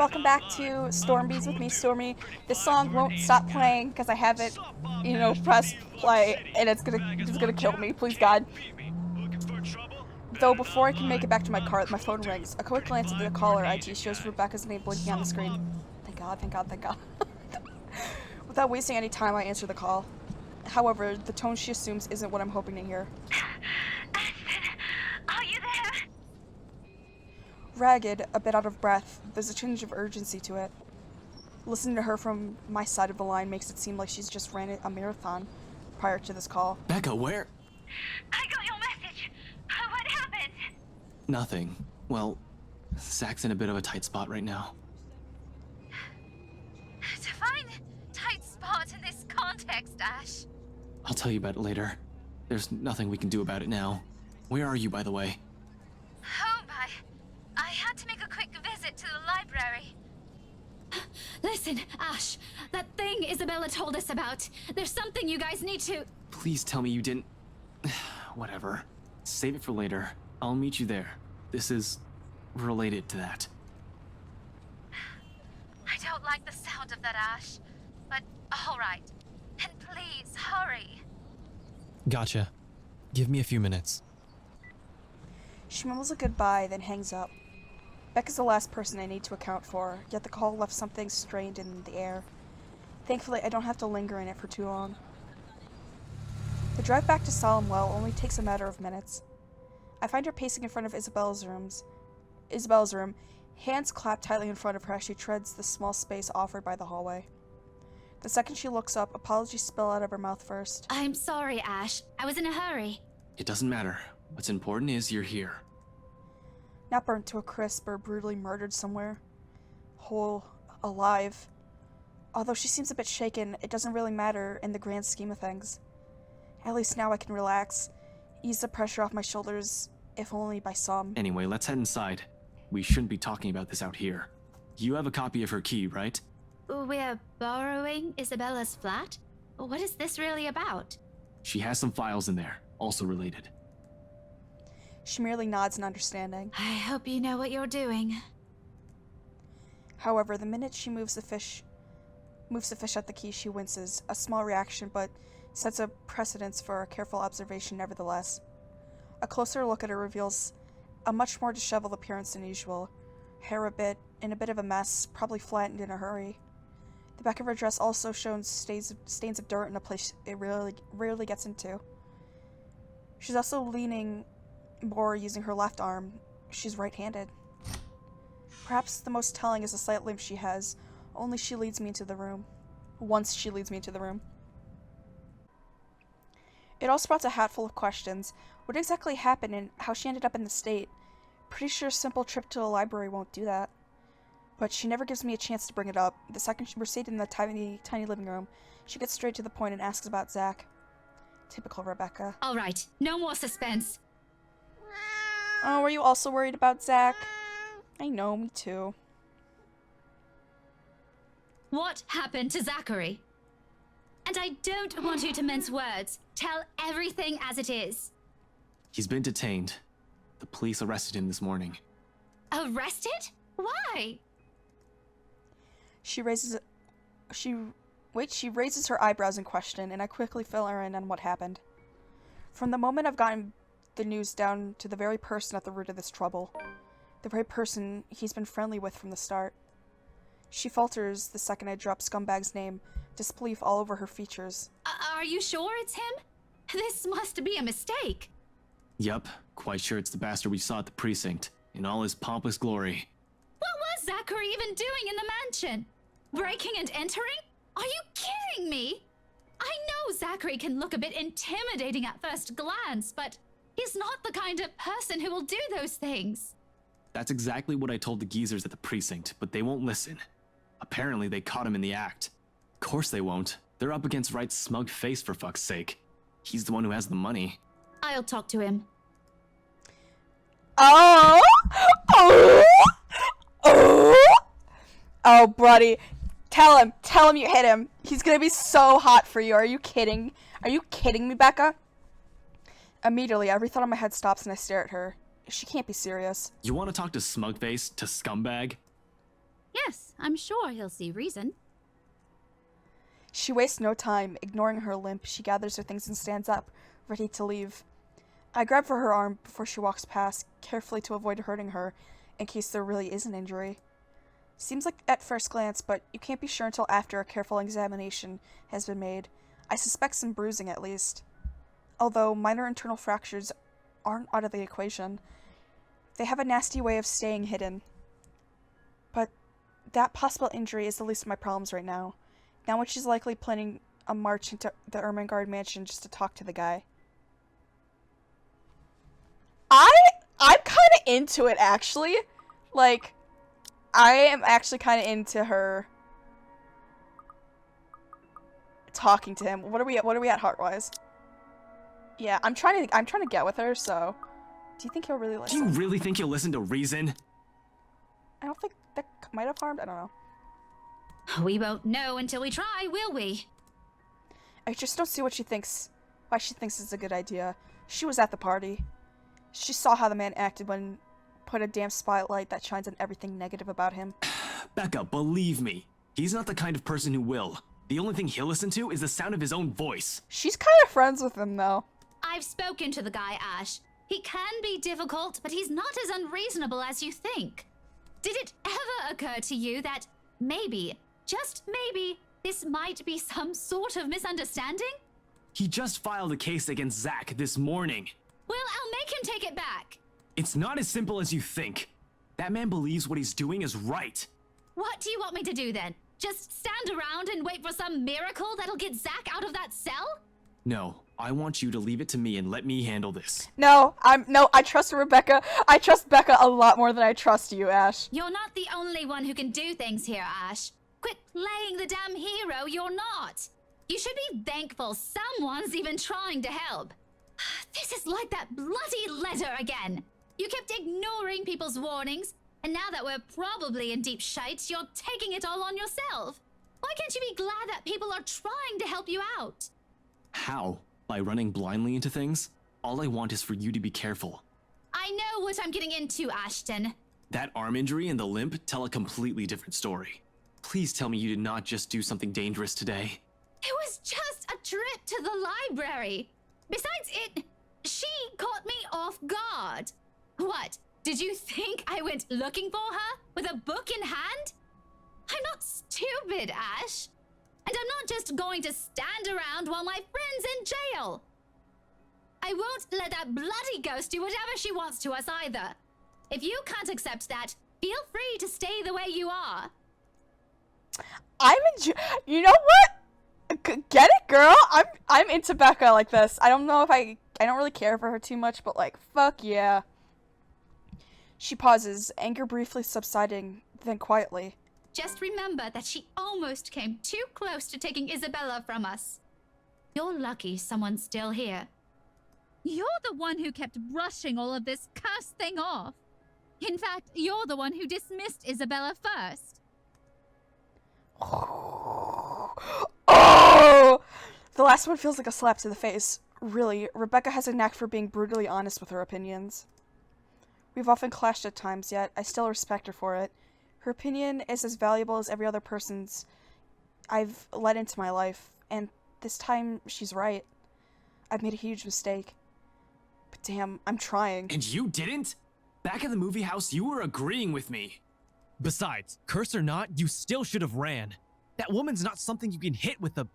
welcome back to Storm Beats with me, Stormy. This song won't stop playing because I have it, pressed play, and it's gonna kill me. Please God. Though before I can make it back to my car, my phone rings. A quick glance at the caller ID shows Rebecca's name blinking on the screen. Thank God, thank God, thank God. Without wasting any time, I answer the call. However, the tone she assumes isn't what I'm hoping to hear. Are you there? Ragged, a bit out of breath, there's a tinge of urgency to it. Listening to her from my side of the line makes it seem like she's just ran a marathon prior to this call. Becca, where? I got your message. What happened? Nothing. Well, Zach's in a bit of a tight spot right now. Define tight spot in this context, Ash. I'll tell you about it later. There's nothing we can do about it now. Where are you, by the way? Home by. I had to make a quick visit to the library. Listen, Ash, that thing Isabella told us about. There's something you guys need to... Please tell me you didn't... Whatever. Save it for later. I'll meet you there. This is... related to that. I don't like the sound of that, Ash. But, alright. And please, hurry. Gotcha. Give me a few minutes. She mumbles a goodbye, then hangs up. Becca's the last person I need to account for, yet the call left something strained in the air. Thankfully, I don't have to linger in it for too long. The drive back to Solemnwell only takes a matter of minutes. I find her pacing in front of Isabella's room, hands clapped tightly in front of her as she treads the small space offered by the hallway. The second she looks up, apologies spill out of her mouth first. I'm sorry, Ash. I was in a hurry. It doesn't matter. What's important is you're here. Not burnt to a crisp or brutally murdered somewhere. Whole, alive. Although she seems a bit shaken, it doesn't really matter in the grand scheme of things. At least now I can relax, ease the pressure off my shoulders, if only by some. Anyway, let's head inside. We shouldn't be talking about this out here. You have a copy of her key, right? We're borrowing Isabella's flat? What is this really about? She has some files in there, also related. She merely nods in understanding. I hope you know what you're doing. However, the minute she moves the fish at the key, she winces. A small reaction, but sets a precedence for a careful observation nevertheless. A closer look at her reveals a much more disheveled appearance than usual. Hair in a bit of a mess, probably flattened in a hurry. The back of her dress also shows stains of dirt in a place it rarely gets into. She's also leaning more using her left arm. She's right-handed. Perhaps the most telling is the slight limp she has. Once she leads me into the room. It all sprouts a hatful of questions. What exactly happened and how she ended up in the state? Pretty sure a simple trip to the library won't do that. But she never gives me a chance to bring it up. The second we're seated in the tiny living room, she gets straight to the point and asks about Zach. Typical Rebecca. All right, no more suspense. Oh, were you also worried about Zach? I know, me too. What happened to Zachary? And I don't want you to mince words. Tell everything as it is. He's been detained. The police arrested him this morning. Arrested? Why? She raises her eyebrows in question, and I quickly fill her in on what happened. From the moment I've gotten the news down to the very person at the root of this trouble. The very person he's been friendly with from the start. She falters the second I drop Scumbag's name, disbelief all over her features. Are you sure it's him? This must be a mistake. Yup, quite sure it's the bastard we saw at the precinct, in all his pompous glory. What was Zachary even doing in the mansion? Breaking and entering? Are you kidding me? I know Zachary can look a bit intimidating at first glance, but he's not the kind of person who will do those things. That's exactly what I told the geezers at the precinct, but they won't listen. Apparently they caught him in the act. Of course they won't. They're up against Wright's smug face, for fuck's sake. He's the one who has the money. I'll talk to him. Oh, buddy. Tell him you hit him. He's gonna be so hot for you. Are you kidding? Are you kidding me, Becca? Immediately, every thought in my head stops and I stare at her. She can't be serious. You want to talk to Smugface, to Scumbag? Yeah, Yes, I'm sure he'll see reason. She wastes no time. Ignoring her limp, she gathers her things and stands up, ready to leave. I grab for her arm before she walks past, carefully to avoid hurting her, in case there really is an injury. Seems like at first glance, but you can't be sure until after a careful examination has been made. I suspect some bruising at least. Although minor internal fractures aren't out of the equation, they have a nasty way of staying hidden. But that possible injury is the least of my problems right now. Now when she's likely planning a march into the Ermengarde mansion just to talk to the guy. I'm kind of into it, actually. Like, I am actually kind of into her talking to him. What are we at heart-wise? Yeah, I'm trying to get with her, so do you think he'll really listen? Do you really think he'll listen to reason? I don't think that might have harmed. I don't know. We won't know until we try, will we? I just don't see why she thinks it's a good idea. She was at the party. She saw how the man acted when put a damn spotlight that shines on everything negative about him. Becca, believe me, he's not the kind of person who will. The only thing he'll listen to is the sound of his own voice. She's kind of friends with him, though. I've spoken to the guy, Ash. He can be difficult, but he's not as unreasonable as you think. Did it ever occur to you that maybe, just maybe, this might be some sort of misunderstanding? He just filed a case against Zach this morning. Well, I'll make him take it back. It's not as simple as you think. That man believes what he's doing is right. What do you want me to do then? Just stand around and wait for some miracle that'll get Zach out of that cell? No, I want you to leave it to me and let me handle this. No, I trust Rebecca. I trust Becca a lot more than I trust you, Ash. You're not the only one who can do things here, Ash. Quit playing the damn hero, you're not. You should be thankful someone's even trying to help. This is like that bloody letter again. You kept ignoring people's warnings, and now that we're probably in deep shite, you're taking it all on yourself. Why can't you be glad that people are trying to help you out? How? By running blindly into things? All I want is for you to be careful. I know what I'm getting into, Ashton. That arm injury and the limp tell a completely different story. Please tell me you did not just do something dangerous today. It was just a trip to the library. Besides, she caught me off guard. What, did you think I went looking for her with a book in hand? I'm not stupid, Ash. And I'm not just going to stand around while my friend's in jail. I won't let that bloody ghost do whatever she wants to us either. If you can't accept that, feel free to stay the way you are. You know what? Get it, girl? I'm into Becca like this. I don't know if I don't really care for her too much, but like, fuck yeah. She pauses, anger briefly subsiding, then quietly. Just remember that she almost came too close to taking Isabella from us. You're lucky someone's still here. You're the one who kept brushing all of this cursed thing off. In fact, you're the one who dismissed Isabella first. Oh! The last one feels like a slap to the face. Really, Rebecca has a knack for being brutally honest with her opinions. We've often clashed at times, yet I still respect her for it. Her opinion is as valuable as every other person's I've let into my life, and this time she's right. I've made a huge mistake. But damn, I'm trying. And you didn't? Back at the movie house, you were agreeing with me. Besides, curse or not, you still should have ran. That woman's not something you can hit with a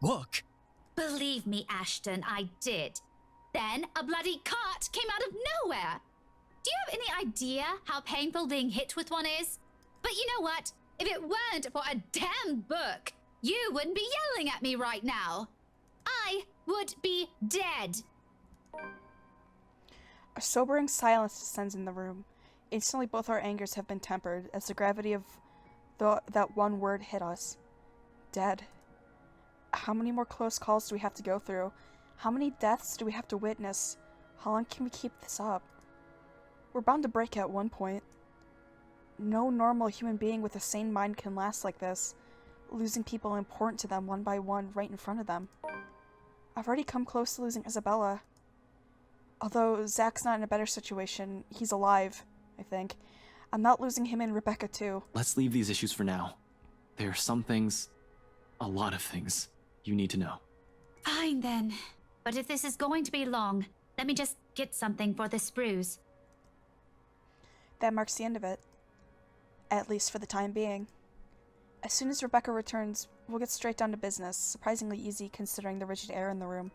book. Believe me, Ashton, I did. Then a bloody cart came out of nowhere. Do you have any idea how painful being hit with one is? But you know what? If it weren't for a damn book, you wouldn't be yelling at me right now. I would be dead. A sobering silence descends in the room. Instantly, both our angers have been tempered as the gravity of that one word hit us. Dead. How many more close calls do we have to go through? How many deaths do we have to witness? How long can we keep this up? We're bound to break at one point. No normal human being with a sane mind can last like this, losing people important to them one by one right in front of them. I've already come close to losing Isabella. Although Zach's not in a better situation, he's alive, I think. I'm not losing him and Rebecca too. Let's leave these issues for now. There are some things, a lot of things, you need to know. Fine then. But if this is going to be long, let me just get something for the sprues. That marks the end of it. At least for the time being. As soon as Rebecca returns, we'll get straight down to business, surprisingly easy considering the rigid air in the room.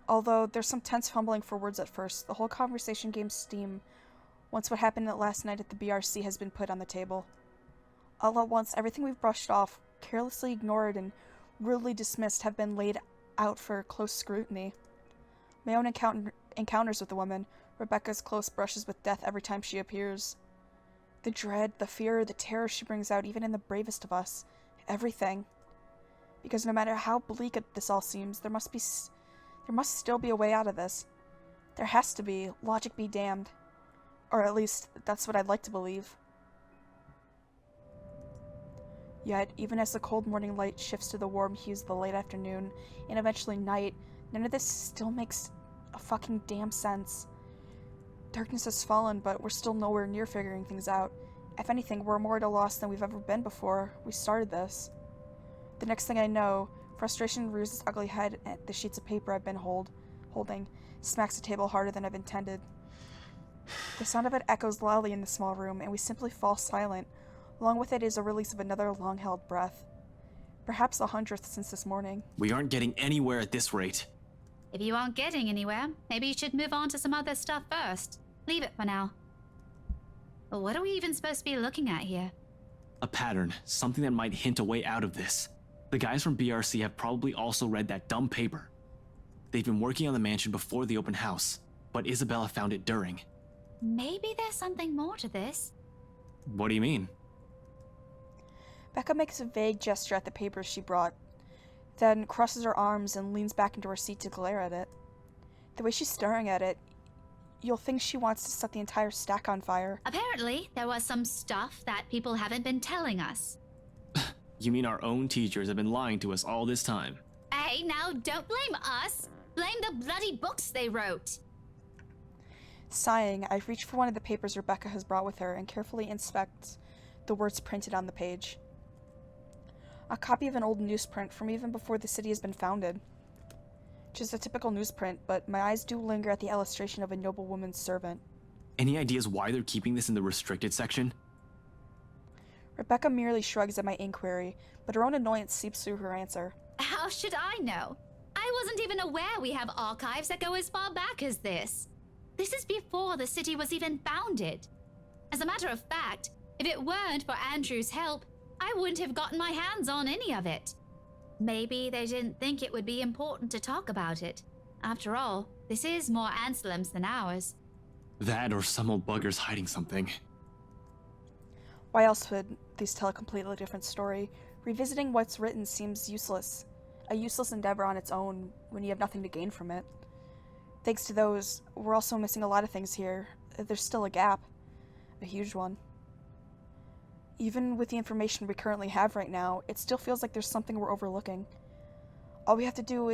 Although there's some tense fumbling for words at first, the whole conversation gains steam once what happened last night at the BRC has been put on the table. All at once, everything we've brushed off, carelessly ignored, and rudely dismissed have been laid out for close scrutiny. My own encounters with the woman, Rebecca's close brushes with death every time she appears. The dread, the fear, the terror she brings out even in the bravest of us. Everything. Because no matter how bleak this all seems, there must still be a way out of this. There has to be, logic be damned. Or at least, that's what I'd like to believe. Yet, even as the cold morning light shifts to the warm hues of the late afternoon, and eventually night, none of this still makes a fucking damn sense. Darkness has fallen, but we're still nowhere near figuring things out. If anything, we're more at a loss than we've ever been before we started this. The next thing I know, frustration rears its ugly head at the sheets of paper I've been holding, smacks the table harder than I've intended. The sound of it echoes loudly in the small room, and we simply fall silent. Along with it is a release of another long-held breath. Perhaps the 100th since this morning. We aren't getting anywhere at this rate. If you aren't getting anywhere, maybe you should move on to some other stuff first. Leave it for now. But what are we even supposed to be looking at here? A pattern, something that might hint a way out of this. The guys from BRC have probably also read that dumb paper. They've been working on the mansion before the open house, but Isabella found it during. Maybe there's something more to this. What do you mean? Becca makes a vague gesture at the papers she brought, then crosses her arms and leans back into her seat to glare at it. The way she's staring at it, you'll think she wants to set the entire stack on fire. Apparently, there was some stuff that people haven't been telling us. You mean our own teachers have been lying to us all this time? Hey, now don't blame us. Blame the bloody books they wrote. Sighing, I reach for one of the papers Rebecca has brought with her and carefully inspect the words printed on the page. A copy of an old newsprint from even before the city has been founded. Just a typical newsprint, but my eyes do linger at the illustration of a noble woman's servant. Any ideas why they're keeping this in the restricted section? Rebecca merely shrugs at my inquiry, but her own annoyance seeps through her answer. How should I know? I wasn't even aware we have archives that go as far back as this. This is before the city was even founded. As a matter of fact, if it weren't for Andrew's help, I wouldn't have gotten my hands on any of it. Maybe they didn't think it would be important to talk about it. After all, this is more Anselm's than ours. That or some old bugger's hiding something. Why else would these tell a completely different story? Revisiting what's written seems useless. A useless endeavor on its own when you have nothing to gain from it. Thanks to those, we're also missing a lot of things here. There's still a gap. A huge one. Even with the information we currently have right now, it still feels like there's something we're overlooking. All we have to go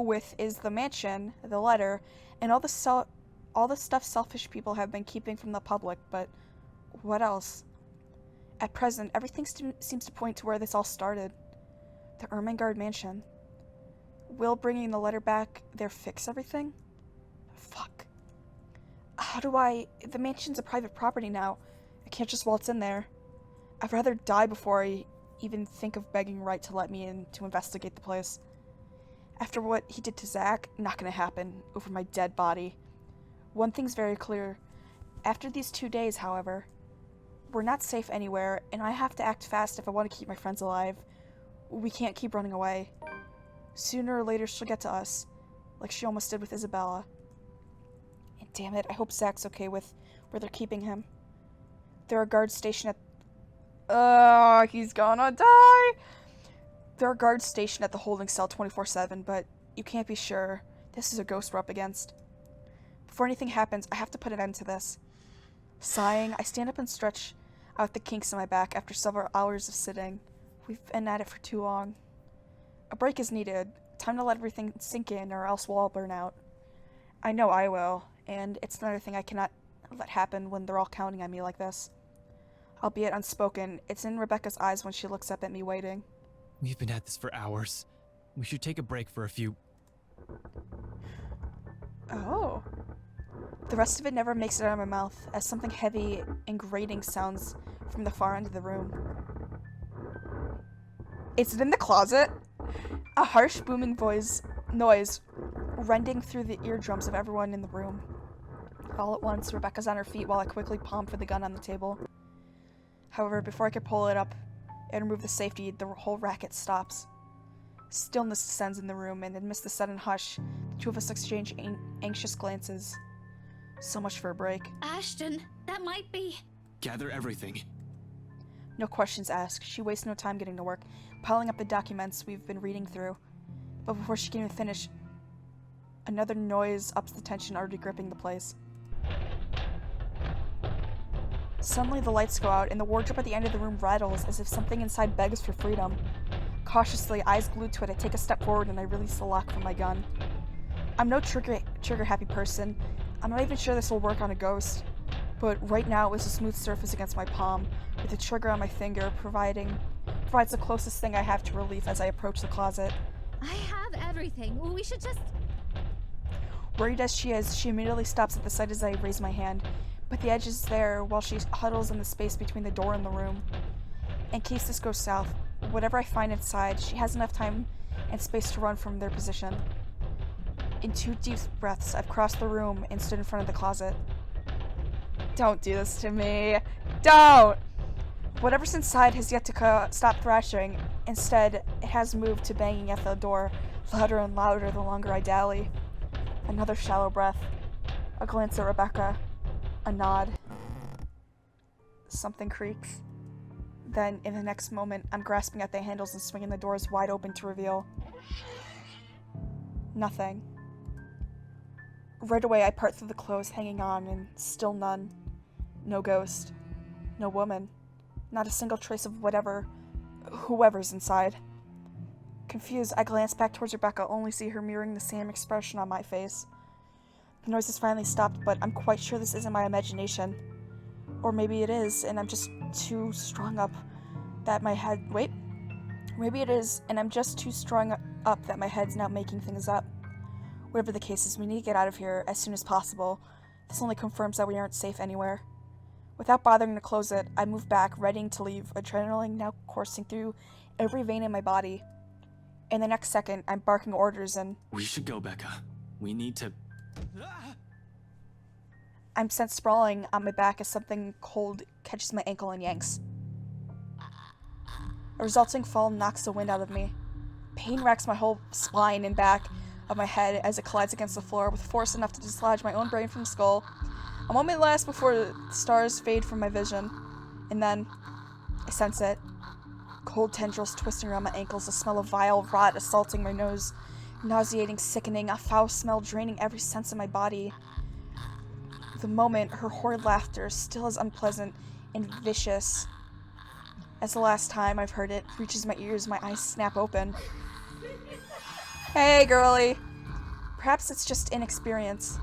with is the mansion, the letter, and all the stuff selfish people have been keeping from the public, but what else? At present, everything seems to point to where this all started. The Ermengarde mansion. Will bringing the letter back there fix everything? Fuck. The mansion's a private property now. I can't just waltz in there. I'd rather die before I even think of begging Wright to let me in to investigate the place. After what he did to Zach, not gonna happen over my dead body. One thing's very clear. After these 2 days, however, we're not safe anywhere, and I have to act fast if I want to keep my friends alive. We can't keep running away. Sooner or later she'll get to us, like she almost did with Isabella. And damn it, I hope Zach's okay with where they're keeping him. There are guards stationed at... he's gonna die! There are guards stationed at the holding cell 24/7, but you can't be sure. This is a ghost we're up against. Before anything happens, I have to put an end to this. Sighing, I stand up and stretch out the kinks in my back after several hours of sitting. We've been at it for too long. A break is needed. Time to let everything sink in, or else we'll all burn out. I know I will, and it's another thing I cannot let happen when they're all counting on me like this. Albeit unspoken, it's in Rebecca's eyes when she looks up at me waiting. We've been at this for hours. We should take a break for a few... Oh. The rest of it never makes it out of my mouth, as something heavy and grating sounds from the far end of the room. Is it in the closet? A harsh, booming noise rending through the eardrums of everyone in the room. All at once, Rebecca's on her feet while I quickly palm for the gun on the table. However, before I could pull it up and remove the safety, the whole racket stops. Stillness descends in the room, and amidst the sudden hush, the two of us exchange anxious glances. So much for a break. Ashton, that might be... Gather everything. No questions asked. She wastes no time getting to work, piling up the documents we've been reading through. But before she can even finish, another noise ups the tension already gripping the place. Suddenly the lights go out, and the wardrobe at the end of the room rattles as if something inside begs for freedom. Cautiously, eyes glued to it, I take a step forward and I release the lock from my gun. I'm no trigger-happy person. I'm not even sure this will work on a ghost. But right now it was a smooth surface against my palm, with the trigger on my finger provides the closest thing I have to relief as I approach the closet. I have everything. We should just... Worried as she is, she immediately stops at the sight as I raise my hand, but the edge is there while she huddles in the space between the door and the room. In case this goes south, whatever I find inside, she has enough time and space to run from their position. In 2 deep breaths, I've crossed the room and stood in front of the closet. Don't do this to me. Don't! Whatever's inside has yet to stop thrashing. Instead, it has moved to banging at the door, louder and louder the longer I dally. Another shallow breath. A glance at Rebecca. A nod. Something creaks. Then, in the next moment, I'm grasping at the handles and swinging the doors wide open to reveal... nothing. Right away, I part through the clothes hanging on, and still none. No ghost. No woman. Not a single trace of whoever's inside. Confused, I glance back towards Rebecca, only see her mirroring the same expression on my face. The noise has finally stopped, but I'm quite sure this isn't my imagination. Or maybe it is, and I'm just too strung up that my head... Wait. Maybe it is, and I'm just too strung up that my head's now making things up. Whatever the case is, we need to get out of here as soon as possible. This only confirms that we aren't safe anywhere. Without bothering to close it, I move back, readying to leave, adrenaline now coursing through every vein in my body. In the next second, I'm barking orders and... We should go, Becca. We need to... I'm sent sprawling on my back as something cold catches my ankle and yanks. A resulting fall knocks the wind out of me. Pain racks my whole spine and back of my head as it collides against the floor with force enough to dislodge my own brain from the skull. A moment lasts before the stars fade from my vision, and then I sense it. Cold tendrils twisting around my ankles, a smell of vile rot assaulting my nose, nauseating, sickening, a foul smell draining every sense of my body. The moment, her horrid laughter, still as unpleasant and vicious as the last time I've heard it, reaches my ears, my eyes snap open. Hey, girlie! Perhaps it's just inexperience.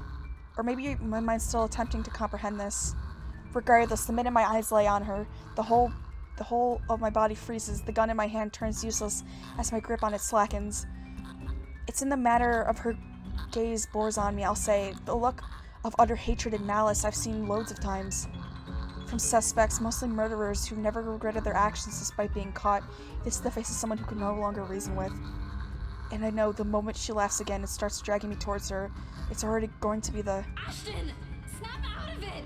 Or maybe my mind's still attempting to comprehend this. Regardless, the minute my eyes lay on her, the whole of my body freezes, the gun in my hand turns useless as my grip on it slackens. It's in the manner of her gaze bores on me, I'll say, the look of utter hatred and malice I've seen loads of times. From suspects, mostly murderers, who never regretted their actions despite being caught, this is the face of someone who can no longer reason with. And I know the moment she laughs again and starts dragging me towards her, it's already going to be the... Ashton! Snap out of it!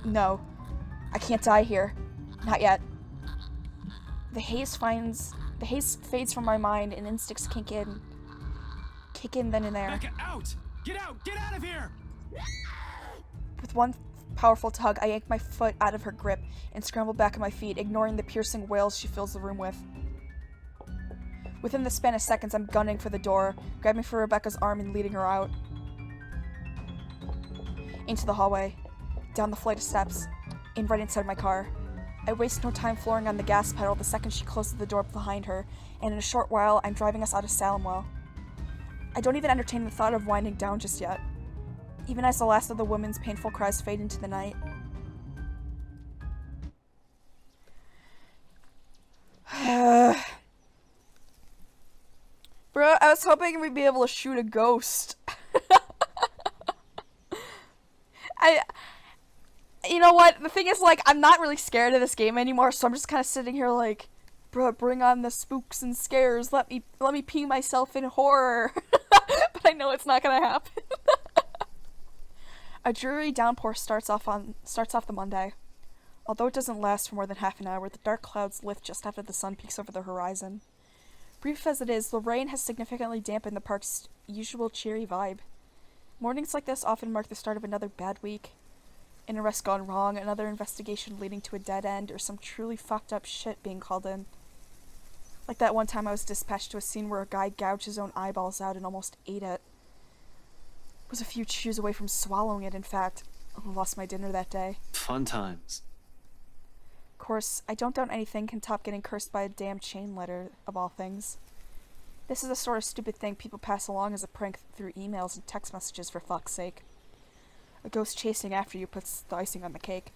No. I can't die here. Not yet. The haze fades from my mind and instincts kick in. Kick in then and there. Becca, out! Get out! Get out of here! With one powerful tug, I yank my foot out of her grip and scramble back on my feet, ignoring the piercing wails she fills the room with. Within the span of seconds, I'm gunning for the door, grabbing for Rebecca's arm and leading her out. Into the hallway, down the flight of steps, and right inside my car. I waste no time flooring on the gas pedal the second she closes the door behind her, and in a short while, I'm driving us out of Salemwell. I don't even entertain the thought of winding down just yet. even as the last of the woman's painful cries fade into the night. Bro, I was hoping we'd be able to shoot a ghost. You know what? The thing is, like, I'm not really scared of this game anymore, so I'm just kind of sitting here like, bro, bring on the spooks and scares. Let me pee myself in horror. But I know it's not gonna happen. A dreary downpour starts off the Monday. Although it doesn't last for more than half an hour, the dark clouds lift just after the sun peeks over the horizon. Brief as it is, the rain has significantly dampened the park's usual cheery vibe. Mornings like this often mark the start of another bad week. An arrest gone wrong, another investigation leading to a dead end, or some truly fucked up shit being called in. Like that one time I was dispatched to a scene where a guy gouged his own eyeballs out and almost ate it. Was a few chews away from swallowing it, in fact. I lost my dinner that day. Fun times. Of course, I don't doubt anything can top getting cursed by a damn chain letter, of all things. This is the sort of stupid thing people pass along as a prank through emails and text messages, for fuck's sake. A ghost chasing after you puts the icing on the cake.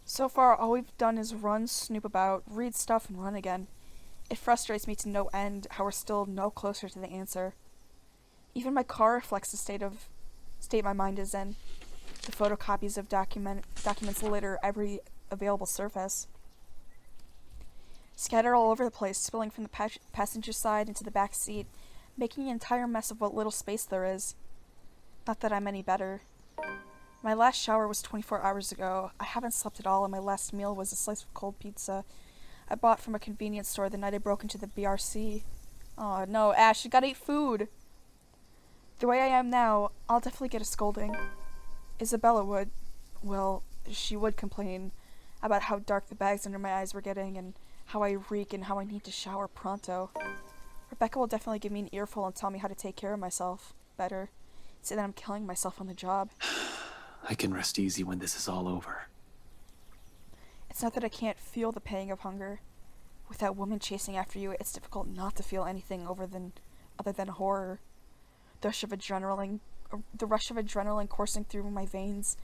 So far, all we've done is run, snoop about, read stuff, and run again. It frustrates me to no end how we're still no closer to the answer. Even my car reflects the state my mind is in. The photocopies of documents litter every available surface. Scattered all over the place, spilling from the passenger side into the back seat, making an entire mess of what little space there is. Not that I'm any better. My last shower was 24 hours ago. I haven't slept at all, and my last meal was a slice of cold pizza I bought from a convenience store the night I broke into the BRC. Oh no, Ash, you gotta eat food! The way I am now, I'll definitely get a scolding. Isabella would. Well, she would complain about how dark the bags under my eyes were getting, and how I reek, and how I need to shower pronto. Rebecca will definitely give me an earful and tell me how to take care of myself better. Say that I'm killing myself on the job. I can rest easy when this is all over. It's not that I can't feel the pang of hunger. With that woman chasing after you, it's difficult not to feel anything other than horror. The rush of adrenaline coursing through my veins,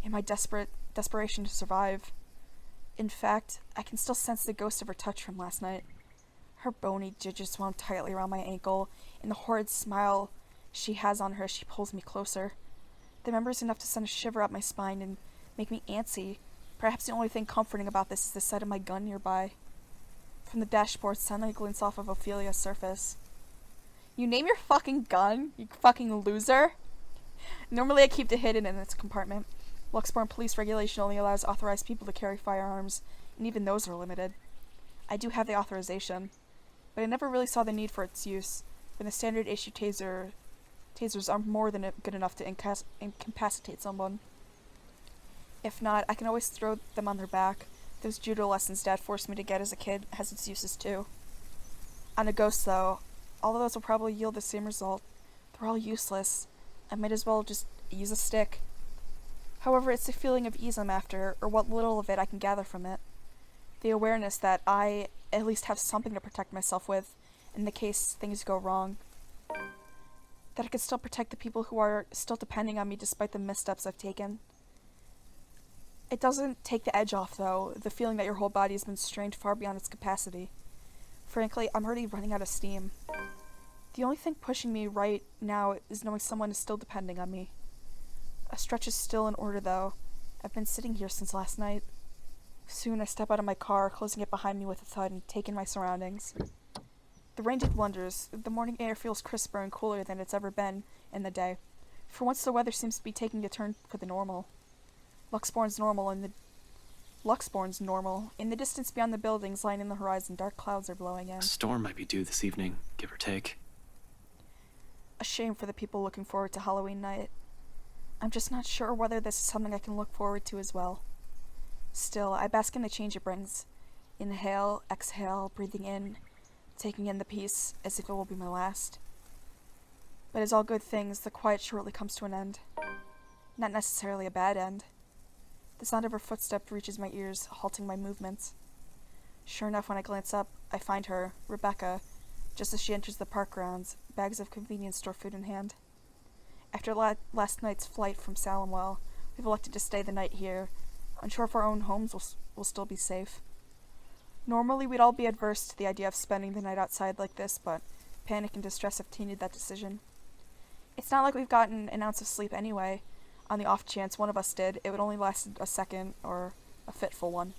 and my desperation to survive. In fact, I can still sense the ghost of her touch from last night. Her bony digits wound tightly around my ankle, and the horrid smile she has on her as she pulls me closer. The memory is enough to send a shiver up my spine and make me antsy. Perhaps the only thing comforting about this is the sight of my gun nearby. From the dashboard, sunlight glints off of Ophelia's surface. You name your fucking gun, you fucking loser? Normally I keep it hidden in its compartment. Luxborn police regulation only allows authorized people to carry firearms, and even those are limited. I do have the authorization, but I never really saw the need for its use, when the standard issue tasers are more than good enough to incapacitate someone. If not, I can always throw them on their back. Those judo lessons Dad forced me to get as a kid has its uses too. On a ghost, though, all of those will probably yield the same result. They're all useless. I might as well just use a stick. However, it's the feeling of ease I'm after, or what little of it I can gather from it. The awareness that I at least have something to protect myself with, in the case things go wrong. That I can still protect the people who are still depending on me despite the missteps I've taken. It doesn't take the edge off, though, the feeling that your whole body has been strained far beyond its capacity. Frankly, I'm already running out of steam. The only thing pushing me right now is knowing someone is still depending on me. A stretch is still in order, though. I've been sitting here since last night. Soon I step out of my car, closing it behind me with a thud and take in my surroundings. The rain did wonders. The morning air feels crisper and cooler than it's ever been in the day. For once the weather seems to be taking a turn for the normal. Luxborn's normal. In the distance beyond the buildings lining the horizon, dark clouds are blowing in. A storm might be due this evening, give or take. A shame for the people looking forward to Halloween night. I'm just not sure whether this is something I can look forward to as well. Still, I bask in the change it brings. Inhale, exhale, breathing in, taking in the peace as if it will be my last. But as all good things, the quiet shortly comes to an end. Not necessarily a bad end. The sound of her footstep reaches my ears, halting my movements. Sure enough, when I glance up, I find her, Rebecca, just as she enters the park grounds, bags of convenience store food in hand. After last night's flight from Salamwell, we've elected to stay the night here, unsure if our own homes will still be safe. Normally, we'd all be adverse to the idea of spending the night outside like this, but panic and distress have tainted that decision. It's not like we've gotten an ounce of sleep anyway. On the off chance one of us did, it would only last a second, or a fitful one.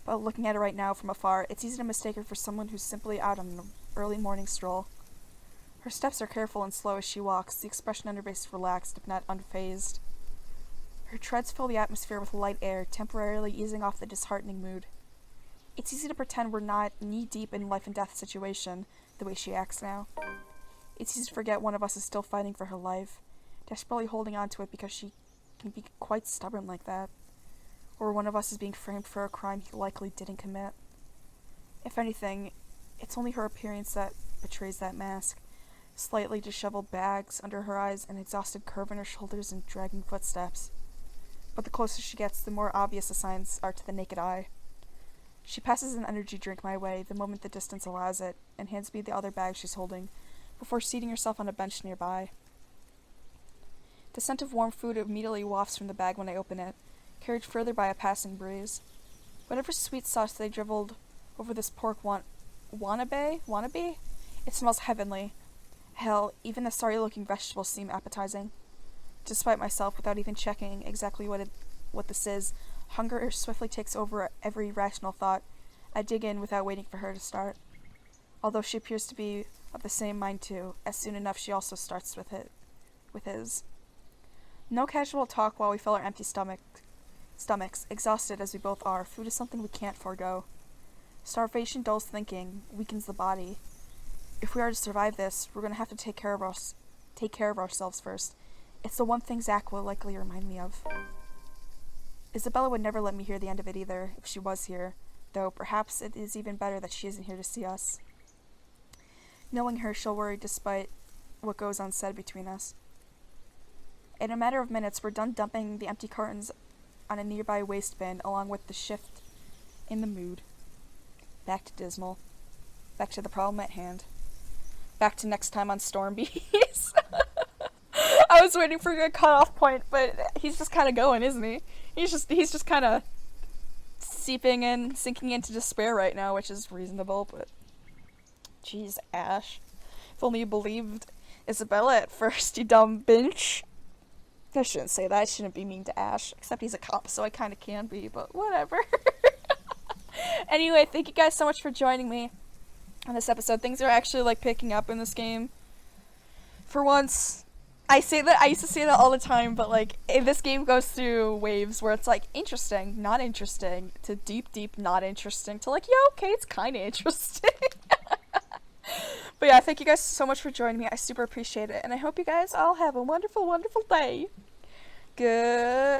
But looking at her right now from afar, it's easy to mistake her for someone who's simply out on an early morning stroll. Her steps are careful and slow as she walks, the expression on her face relaxed, if not unfazed. Her treads fill the atmosphere with light air, temporarily easing off the disheartening mood. It's easy to pretend we're not knee-deep in life-and-death situation, the way she acts now. It's easy to forget one of us is still fighting for her life, desperately holding on to it because she can be quite stubborn like that. Or one of us is being framed for a crime he likely didn't commit. If anything, it's only her appearance that betrays that mask. Slightly disheveled bags under her eyes, an exhausted curve in her shoulders, and dragging footsteps. But the closer she gets, the more obvious the signs are to the naked eye. She passes an energy drink my way the moment the distance allows it, and hands me the other bag she's holding, before seating herself on a bench nearby. The scent of warm food immediately wafts from the bag when I open it, carried further by a passing breeze. Whatever sweet sauce they dribbled over this pork wannabe? It smells heavenly. Hell, even the sorry-looking vegetables seem appetizing. Despite myself, without even checking exactly what this is, hunger swiftly takes over every rational thought. I dig in without waiting for her to start. Although she appears to be of the same mind too, as soon enough she also starts with his. No casual talk while we fill our empty stomachs, exhausted as we both are. Food is something we can't forego. Starvation dulls thinking, weakens the body. If we are to survive this, we're going to have to take care of ourselves first. It's the one thing Zach will likely remind me of. Isabella would never let me hear the end of it either, if she was here, though perhaps it is even better that she isn't here to see us. Knowing her, she'll worry despite what goes unsaid between us. In a matter of minutes, we're done dumping the empty cartons on a nearby waste bin, along with the shift in the mood. Back to Dismal. Back to the problem at hand. Back to next time on Storm Bees. I was waiting for a cutoff point, but he's just kind of going, isn't he? He's just kind of sinking into despair right now, which is reasonable, but jeez, Ash. If only you believed Isabella at first, you dumb bitch. I shouldn't say that. I shouldn't be mean to Ash, except he's a cop, so I kind of can be, but whatever. Anyway, thank you guys so much for joining me on this episode. Things are actually, like, picking up in this game. For once, I used to say that all the time, but, like, this game goes through waves where it's, like, interesting, not interesting, to deep, deep, not interesting, to, like, yeah, okay, it's kind of interesting. But yeah, thank you guys so much for joining me. I super appreciate it, and I hope you guys all have a wonderful, wonderful day. Good.